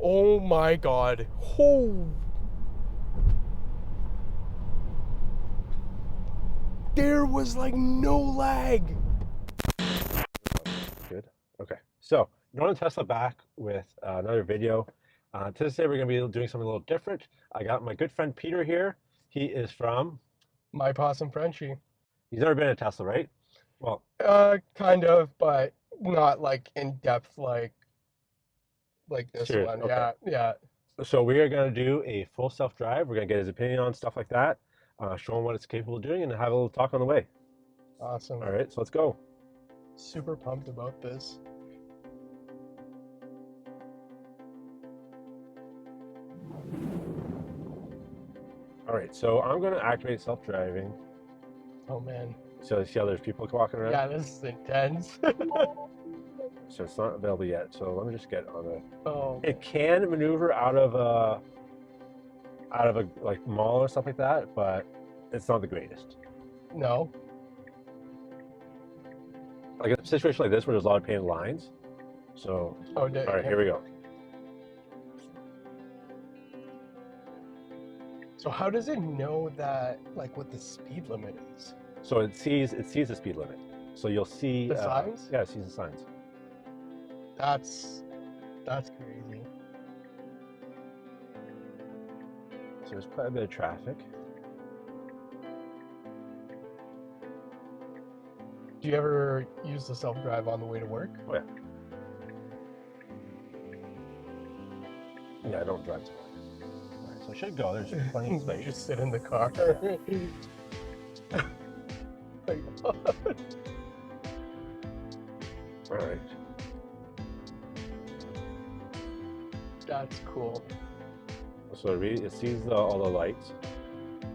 Oh my god. Oh. There was like no lag. Good. Okay. So, going to Tesla back with another video. Today we're going to be doing something a little different. I got my good friend Peter here. He is from, MyPawsomeFrenchie. he's never been at Tesla, right? Well, Kind of, but not like in depth like this serious. one. Okay. Yeah, yeah. So we are going to do a full self-drive. We're going to get his opinion on stuff like that, show him what it's capable of doing, and have a little talk on the way. Awesome. All right, so let's go. Super pumped about this. All right, so I'm going to activate self-driving. Oh man. So see how there's people walking around? Yeah, this is intense. So it's not available yet. So let me just get on it. Oh. It can maneuver out of a like mall or stuff like that, but it's not the greatest. No. Like a situation like this where there's a lot of painted lines. So Oh, all right, here we go. So how does it know that, like, what the speed limit is? So it sees the speed limit. So you'll see The signs? Yeah, it sees the signs. That's crazy. So there's quite a bit of traffic. Do you ever use the self-drive on the way to work? Oh yeah. Yeah, I don't drive to work. All right, so I should go. There's plenty of space. Just sit in the car. My God. All right. That's cool. So it sees all the lights.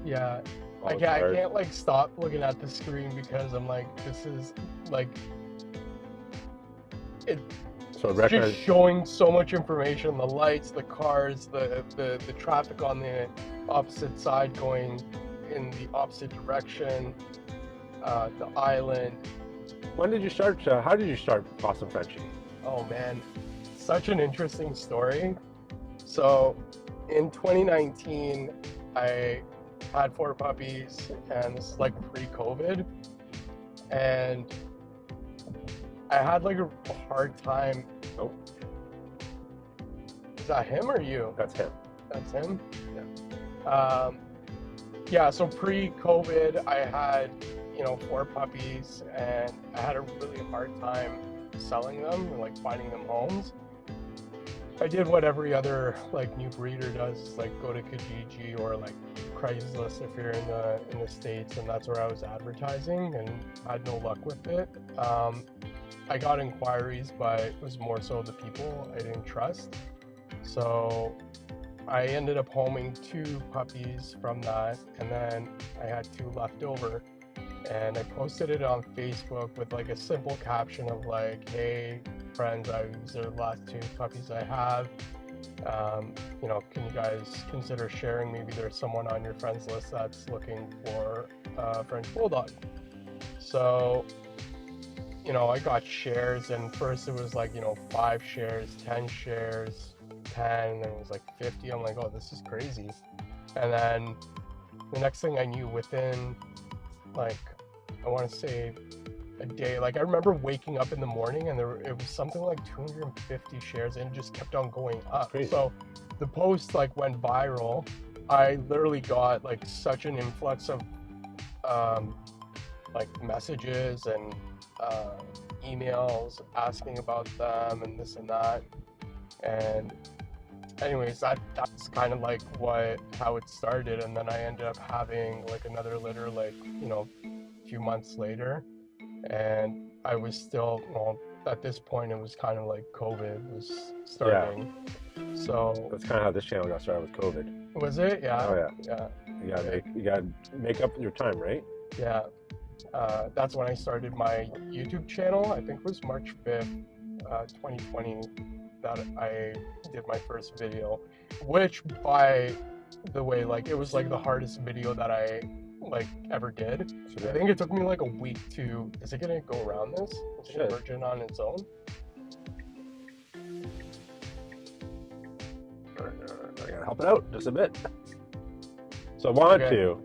Yeah. all I the can't, cars. I can't like stop looking at the screen because I'm like, this is like, it's So it recognizes. just showing so much information. The lights, the cars, the traffic on the opposite side going in the opposite direction, the island. When did you start? How did you start MyPawsomeFrenchie? Oh man, such an interesting story. So in 2019, I had 4 puppies, and this is like pre-COVID, and I had like a hard time. Oh, Is that him or you? that's him. That's him? Yeah. Yeah, so pre-COVID, I had, 4 puppies, and I had a really hard time selling them and like finding them homes. I did what every other like new breeder does, like go to Kijiji or like Craigslist if you're in the States, and that's where I was advertising, and I had no luck with it. I got inquiries, but it was more so the people I didn't trust. So I ended up homing 2 puppies from that, and then I had 2 left over. And I posted it on Facebook with like a simple caption of like, hey friends, these are the last 2 puppies I have. Can you guys consider sharing? Maybe there's someone on your friends list that's looking for a French Bulldog. So, I got shares, and first it was like, 5 shares, 10 shares, 10, and it was like 50. I'm like, oh, this is crazy. And then the next thing I knew, within like, I want to say a day, like I remember waking up in the morning and it was something like 250 shares, and it just kept on going up. Crazy. So the post like went viral. I literally got like such an influx of like messages and emails asking about them and this and that. And anyways, that's kind of like how it started. And then I ended up having like another litter like, a few months later, and I was still, at this point it was kind of like COVID was starting. So That's kind of how this channel got started with COVID. was it? Yeah. Oh yeah. You gotta make up your time, right? Yeah. That's when I started my YouTube channel. I think it was March 5th, 2020 that I did my first video, which by the way, like it was like the hardest video that I like ever did. So I think it took me like a week to, is it gonna go around this? Is it gonna merge in on its own? gotta help it out just a bit. So I wanted to.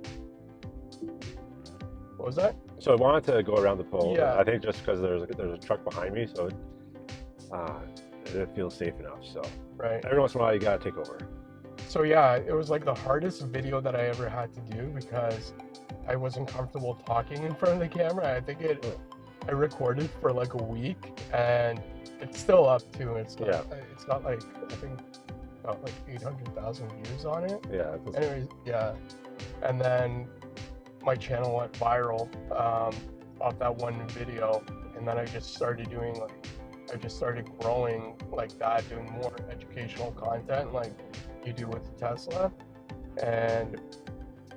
What was that? So I wanted to go around the pole. Yeah. I think just because there's a truck behind me, so it feels safe enough. So Right. every once in a while you gotta take over. So yeah, it was like the hardest video that I ever had to do because I wasn't comfortable talking in front of the camera. I think I recorded for like a week, and it's still up too. It's got like, I think about like 800,000 views on it. Yeah. Anyways, yeah. And then my channel went viral off that one video, and then I just started doing I just started growing like that, doing more educational content like you do with TELSA, and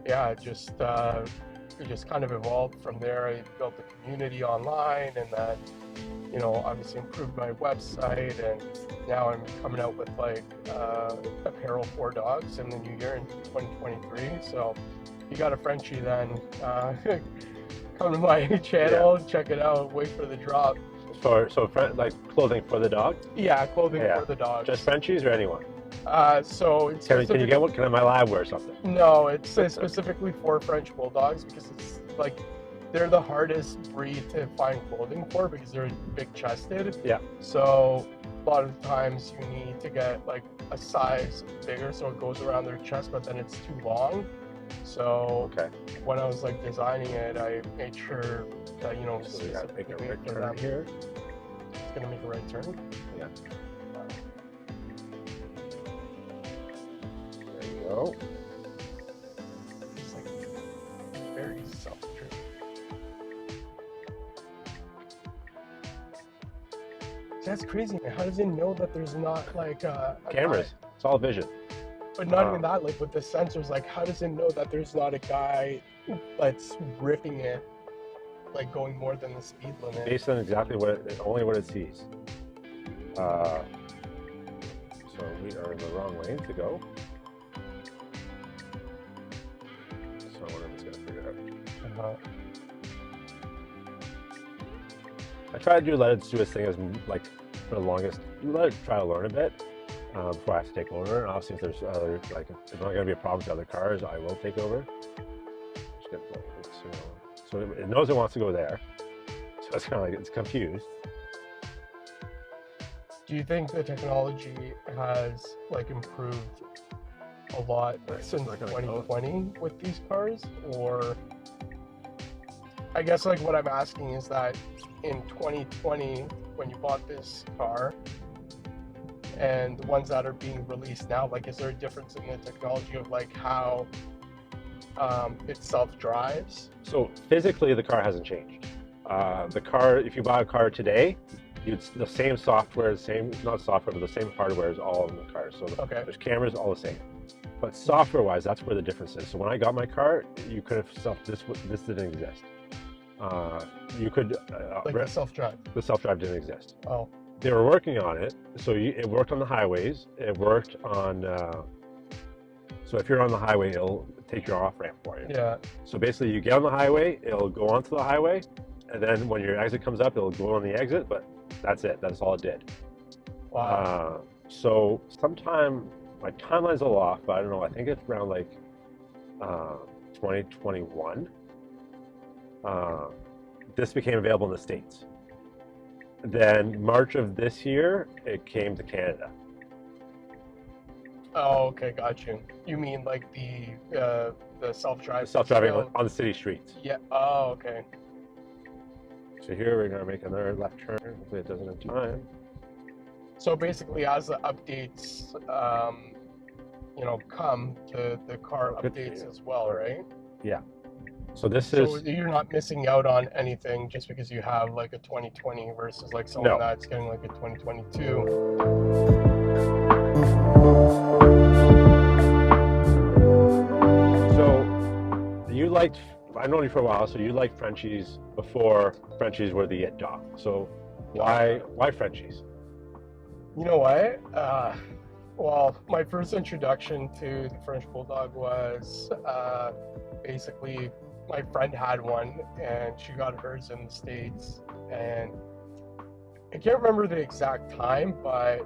yeah, it just kind of evolved from there. I built a community online, and then, you know, obviously improved my website, and now I'm coming out with like apparel for dogs in the new year in 2023. So if you got a Frenchie, then come to my channel, check it out, wait for the drop. So like clothing for the dog? Yeah, clothing for the dog. Just Frenchies or anyone? So it's can you get one? Can my lab wear something? No, it's specifically for French bulldogs because it's like they're the hardest breed to find clothing for because they're big chested. Yeah. So a lot of times you need to get like a size bigger so it goes around their chest, but then it's too long. So when I was like designing it, I made sure that, you know, so you gotta make a right for turn them. here. It's gonna make a right turn. Yeah. There you go. It's like very self-driven. That's crazy. How does it know that there's not like cameras? It's all vision. But not even that, like with the sensors, like how does it know that there's not a guy that's ripping it, like going more than the speed limit? Based on exactly only what it sees. So we are in the wrong lane to go. So I wonder if it's gonna figure it out. I tried to let it do its thing as like for the longest. Let it try to learn a bit. Before I have to take over, and obviously if there's other, like, if there's not going to be a problem to other cars, I will take over. So it knows it wants to go there, so it's kind of like it's confused. Do you think the technology has like improved a lot since 2020 with these cars? Or I guess like what I'm asking is that in 2020 when you bought this car and the ones that are being released now, like is there a difference in the technology of like how it self-drives? So physically the car hasn't changed. The car, if you buy a car today, it's the same software, not software, but the same hardware is all in the car. So there's cameras, all the same. But software-wise, that's where the difference is. So when I got my car, you could have this didn't exist. You could like the self-drive. The self-drive didn't exist. Oh. They were working on it, so it worked on the highways. It worked on, so if you're on the highway, it'll take your off-ramp for you. Yeah. So basically, you get on the highway, it'll go onto the highway, and then when your exit comes up, it'll go on the exit, but that's it. That's all it did. Wow. So sometime, my timeline's a little off, but I don't know, I think it's around like 2021. This became available in the States. Then March of this year, it came to Canada. Oh, okay, got you. You mean like the self-drive? Self-driving on the city streets. Yeah. Oh, okay. So here we're gonna make another left turn. Hopefully it doesn't in time. So basically, as the updates, you know, come, the car updates as well, right? Yeah. So this So you're not missing out on anything just because you have like a 2020 versus like someone that's getting like a 2022. So you liked, I've known you for a while, so you liked Frenchies before Frenchies were the it dog. So why Frenchies? You know what? Well, my first introduction to the French Bulldog was basically my friend had one and she got hers in the States, and I can't remember the exact time, but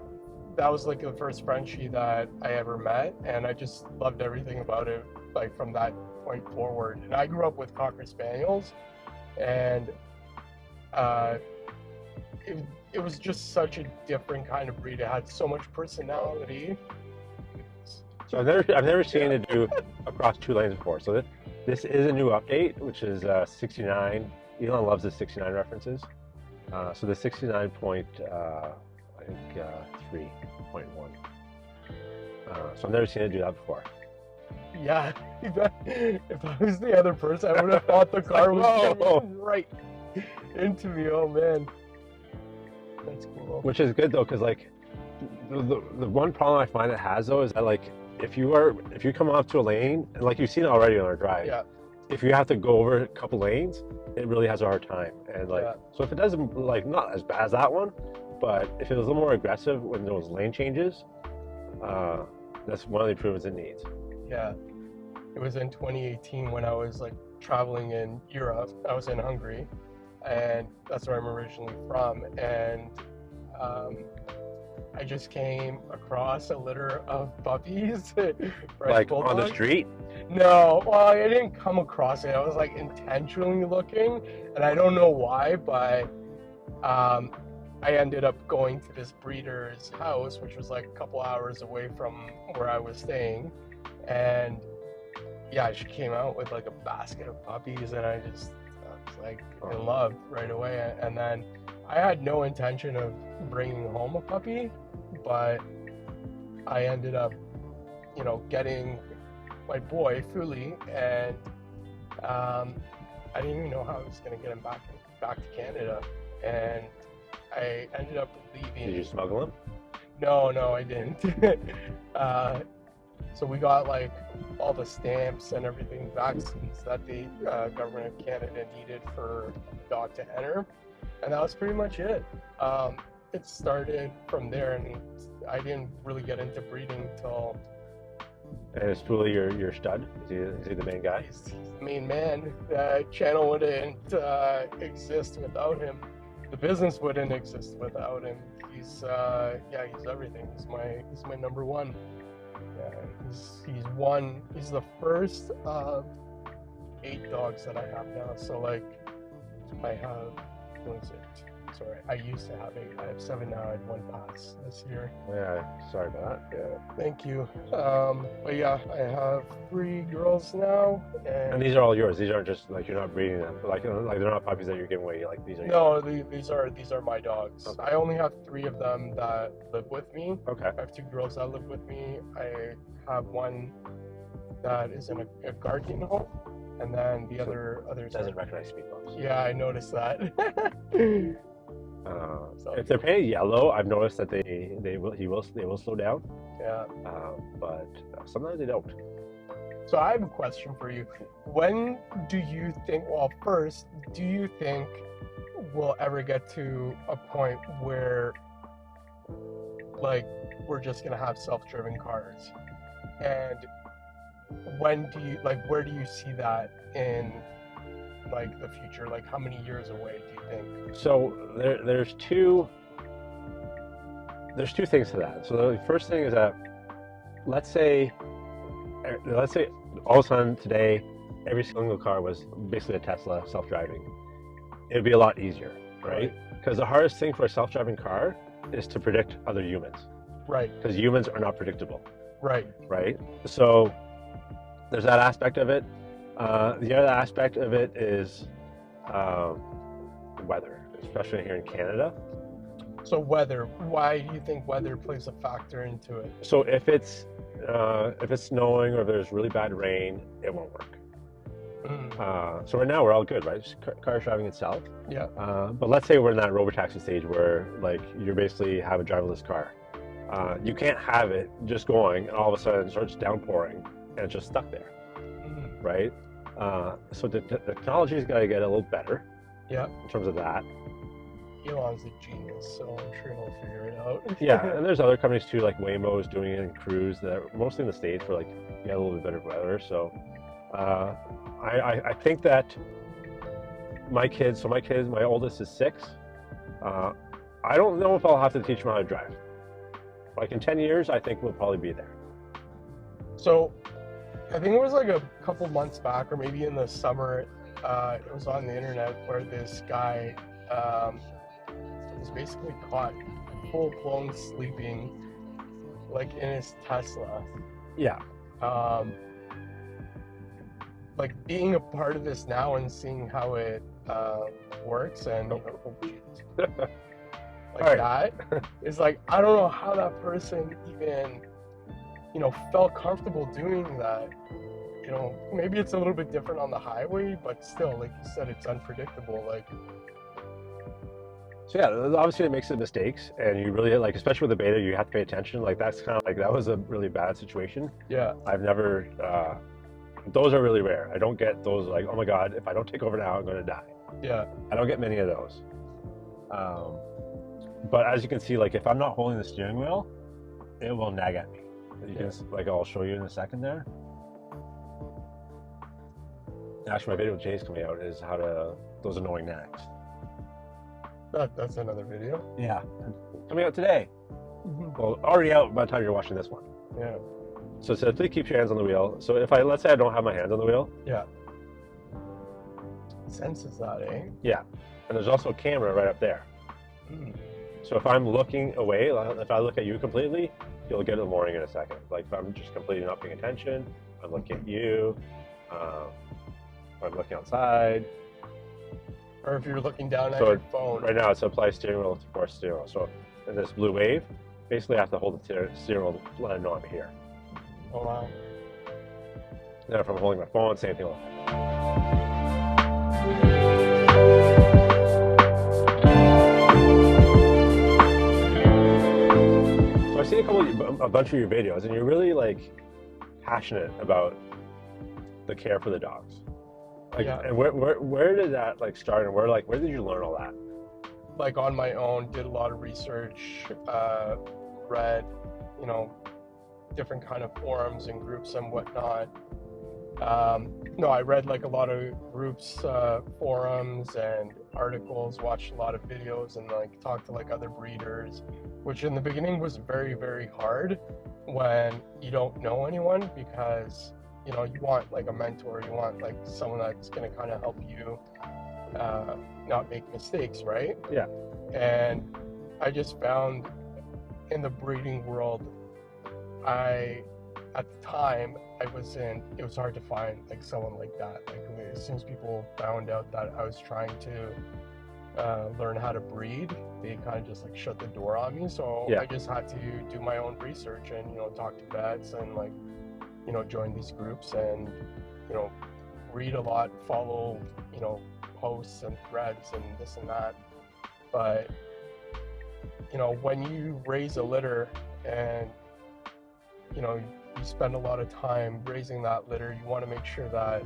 that was like the first Frenchie that I ever met, and I just loved everything about it, like from that point forward. And I grew up with Cocker Spaniels, and it was just such a different kind of breed. It had so much personality. So I've never seen it do across 2 lanes before. So this is a new update, which is 69. Elon loves the 69 references. So the 69 point, I think 3.1. So I've never seen it do that before. Yeah, if I was the other person, I would have thought the car was coming right into me. Oh man, that's cool. Which is good though, because like the one problem I find it has though is that like if you come off to a lane, and like you've seen it already on our drive, yeah. If you have to go over a couple lanes, it really has a hard time. And like, so if it doesn't, like, not as bad as that one, but if it was a little more aggressive when those lane changes, that's one of the improvements it needs. Yeah, it was in 2018 when I was like traveling in Europe. I was in Hungary, and that's where I'm originally from. And I just came across a litter of puppies. Like bulldogs. On the street? No, well, I didn't come across it. I was like intentionally looking, and I don't know why, but I ended up going to this breeder's house, which was like a couple hours away from where I was staying. And yeah, she came out with like a basket of puppies, and I was like in love right away. And then I had no intention of bringing home a puppy, but I ended up, you know, getting my boy Fuli, and I didn't even know how I was going to get him back to Canada, and I ended up leaving. Did you smuggle him? No, I didn't. So we got like all the stamps and everything, vaccines that the government of Canada needed for a dog to enter, and that was pretty much it. It started from there, and I didn't really get into breeding till. And is Fuli your stud? Is he the main guy? He's the main man. The channel wouldn't exist without him. The business wouldn't exist without him. He's everything. He's my number one. He's the first of 8 dogs that I have now. So like I have, what is it? Sorry, I used to have 8. I have 7 now. I had 1 pass this year. Yeah, sorry about that. Yeah, thank you. But yeah, I have 3 girls now. And these are all yours. These aren't just like you're not breeding them. Like they're not puppies that you're giving away. Like these are. No, these are my dogs. Okay. I only have 3 of them that live with me. Okay. I have 2 girls that live with me. I have 1 that is in a guardian home, and then the others doesn't recognize speed bumps. Yeah, I noticed that. If they're painted yellow, I've noticed that they will slow down. Yeah. But sometimes they don't. So I have a question for you. When do you think? Well, first, do you think we'll ever get to a point where, like, we're just gonna have self-driven cars? And when do you where do you see that in like the future? Like how many years away do you think? So there's two things to that. So the first thing is that let's say all of a sudden today every single car was basically a Tesla self-driving. It would be a lot easier, right? Because the hardest thing for a self-driving car is to predict other humans. Right. Because humans are not predictable. Right. Right. So there's that aspect of it. The other aspect of it is weather, especially here in Canada. So weather, why do you think weather plays a factor into it? So if it's snowing or if there's really bad rain, it won't work. So right now we're all good, right? Just car's driving itself. Yeah. But let's say we're in that robotaxi stage where like you basically have a driverless car. You can't have it just going and all of a sudden it starts downpouring and it's just stuck there, right? So the technology's got to get a little better. Yeah. In terms of that. Elon's a genius, so I'm sure he'll figure it out. Yeah, and there's other companies too, like Waymo is doing it in Cruise, that are mostly in the States where like you get a little bit better weather. So I think that my oldest is 6. I don't know if I'll have to teach him how to drive. Like in 10 years, I think we'll probably be there. So I think it was like a couple months back, or maybe in the summer, it was on the internet where this guy was basically caught full-blown sleeping, like in his Tesla. Yeah. Like being a part of this now and seeing how it works and like that is like, I don't know how that person even, felt comfortable doing that. Maybe it's a little bit different on the highway, but still, like you said, it's unpredictable. Like, so yeah, obviously it makes it mistakes, and you really like, especially with the beta, you have to pay attention. Like that's kind of like that was a really bad situation. Yeah. I've never. Those are really rare. I don't get those like, oh my god, if I don't take over now, I'm gonna die. Yeah. I don't get many of those. But as you can see, like if I'm not holding the steering wheel, it will nag at me. You can, like I'll show you in a second there. Actually, my video with Jay's coming out is how to those annoying nags. That's another video. Yeah, coming out today. Well, already out by the time you're watching this one. Yeah. So essentially, keep your hands on the wheel. So if let's say I don't have my hands on the wheel. Yeah. Senses that, eh? Yeah, and there's also a camera right up there. So if I'm looking away, if I look at you completely, you'll get a warning in a second. Like if I'm just completely not paying attention, I'm looking at you, I'm looking outside. Or if you're looking down at your phone. Right now it's apply steering wheel to force steering wheel. So in this blue wave, basically I have to hold the steering wheel to let it know I'm here. Oh wow. Now if I'm holding my phone, same thing. So I've seen a bunch of your videos, and you're really like passionate about the care for the dogs. Like, yeah. And where did that like start, and where did you learn all that? Like on my own, did a lot of research, read, different kind of forums and groups and whatnot. No, I read like a lot of groups, forums and articles, watched a lot of videos, and like talked to like other breeders, which in the beginning was very, very hard when you don't know anyone, because you want like a mentor, you want like someone that's going to kind of help you not make mistakes, right? Yeah. And I just found in the breeding world, at the time, it was hard to find like someone like that. Like as soon as people found out that I was trying to learn how to breed, they kind of just like shut the door on me. So yeah. I just had to do my own research and, talk to vets and like, join these groups and, read a lot, follow, posts and threads and this and that. But, when you raise a litter and, you spend a lot of time raising that litter, you want to make sure that,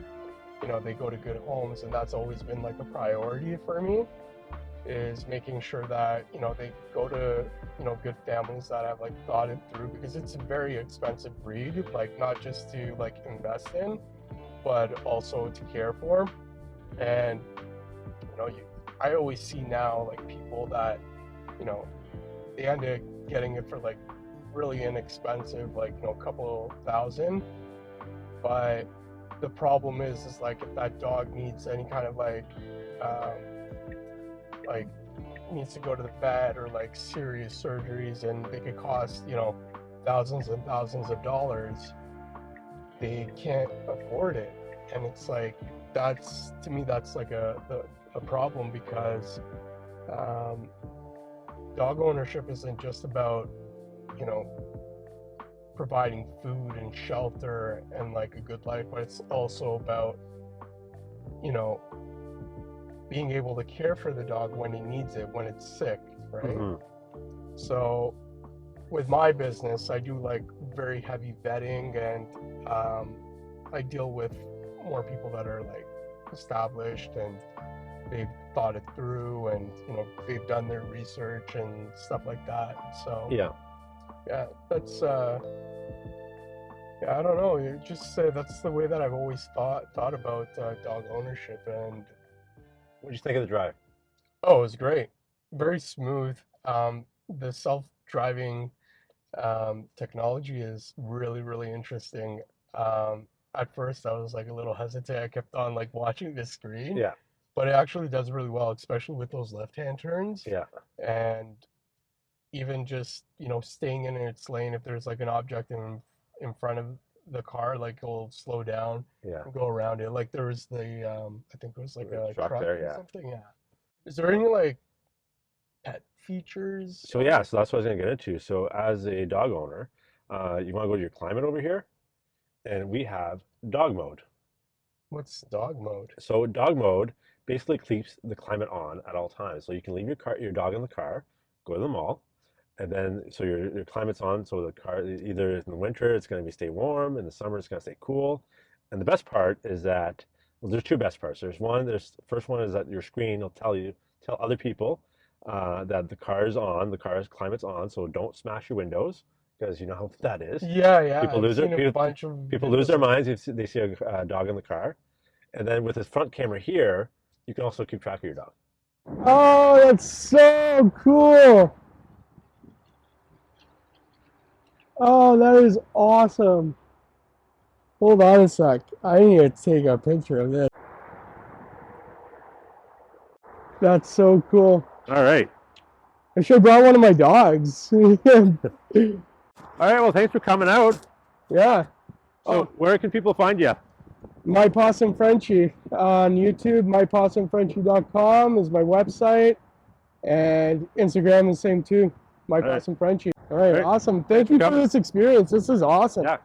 they go to good homes. And that's always been like a priority for me, is making sure that, they go to, good families that have like thought it through, because it's a very expensive breed, like not just to like invest in, but also to care for. And, I always see now like people that, they end up getting it for like really inexpensive, like, a couple $1,000. But the problem is like if that dog needs any kind of like needs to go to the vet or like serious surgeries, and they could cost, thousands and thousands of dollars, they can't afford it. And it's like, to me that's like a problem, because dog ownership isn't just about, providing food and shelter and like a good life, but it's also about, being able to care for the dog when he needs it, when it's sick, right? Mm-hmm. So with my business, I do like very heavy vetting, and I deal with more people that are like established and they've thought it through, and they've done their research and stuff like that. So yeah, that's I don't know, it just that's the way that I've always thought about dog ownership. And what did you think of the drive? Oh, it was great, very smooth. The self-driving Technology is really, really interesting. At first, I was like a little hesitant. I kept on like watching the screen, Yeah. but it actually does really well, especially with those left-hand turns. Yeah. And even just, staying in its lane if there's like an object in front of the car, like it'll slow down Yeah. and go around it. Like there was the I think it was like a Truck truck there, or yeah. something. Yeah. Is there any like pet features So on yeah, it? so that's what I was gonna get into. So as a dog owner, you want to go to your climate over here, and we have dog mode. What's dog mode? So dog mode basically keeps the climate on at all times. So you can leave your dog in the car, go to the mall, and then so your climate's on. So the car either in the winter it's going to be stay warm, in the summer it's going to stay cool. And the best part is that, well, there's two best parts. The first one is that your screen will tell other people that the car is on, the car's climate's on. So don't smash your windows because you know how that is. Yeah, yeah. People I've lose their seen a bunch of people lose videos their of minds if they see a dog in the car. And then with this front camera here, you can also keep track of your dog. Oh, that's so cool. Oh, that is awesome. Hold on a sec. I need to take a picture of this. That's so cool. All right. I should have brought one of my dogs. All right. Well, thanks for coming out. Yeah. So where can people find you? MyPawsomeFrenchie on YouTube. MyPawsomeFrenchie.com is my website. And Instagram is the same too. MyPawsomeFrenchie. All right, awesome. Thank you for this experience. This is awesome. Yeah.